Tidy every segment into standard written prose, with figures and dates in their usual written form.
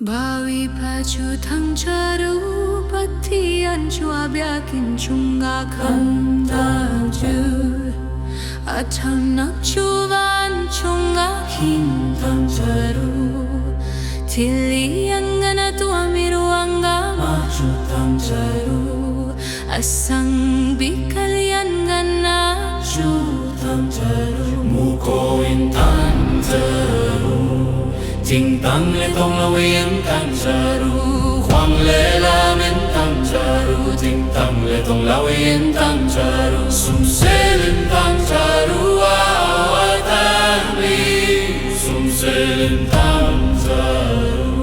Bawi baju thang charu patian chua biakin chunga kham ju athang nak chuvan chunga hin thang charu tiliangana tu amiruanga maju thang charu asang bikalian gana chu thang charu muko in thang charu Ting tang le tong la wien tang charu Huang le la men tang charu Ting tang le tong la wien tang charu Sum se lin tang charu Awa tang li Sum se lin tang charu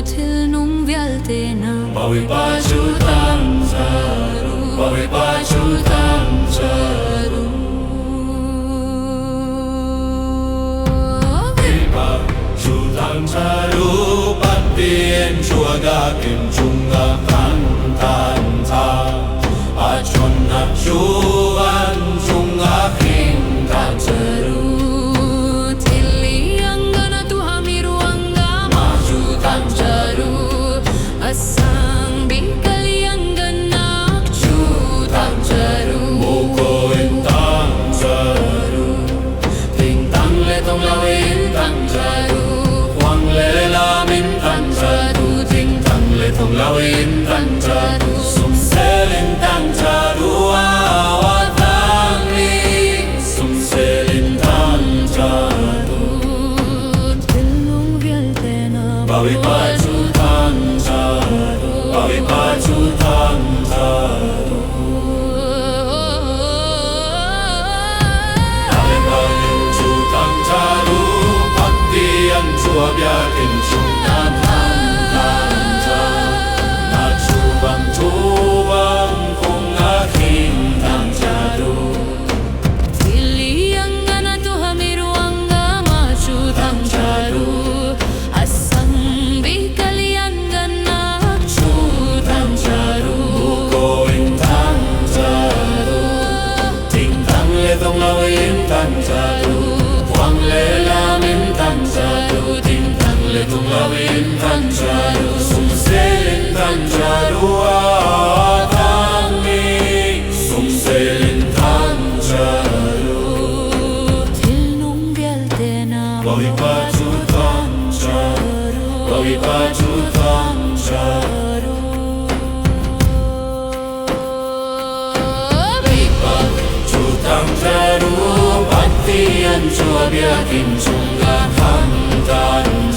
Til nung vial te na Bawi pa chu tang charu Bawi pa chu tang charu Tang charu patien chua ga kim chunga kan tan tha a chon na chuan chunga kim tan charu tiliangana tu hamiruanga ma chu tan charu asang bikaliangana chu tan charu muko in tan charu ting tang le tong la in tan charu Thong lao in tang charu Sum se lin tang charu Awa tang li Sum se lin tang charu Til nung vial te na Bawi pa chu tang charu Bawi pa chu tang charu Bawi pa chu tang charu Patian chua biakin chung nam hang Tung lao in tang charu Sum se lin tang charu Awa tang li Sum se lin tang charu Til nung vial te na Bawi pa chu tang charu Bawi pa chu tang charu Bawi pa chu tang charu Patian chua biakin chunga kham tan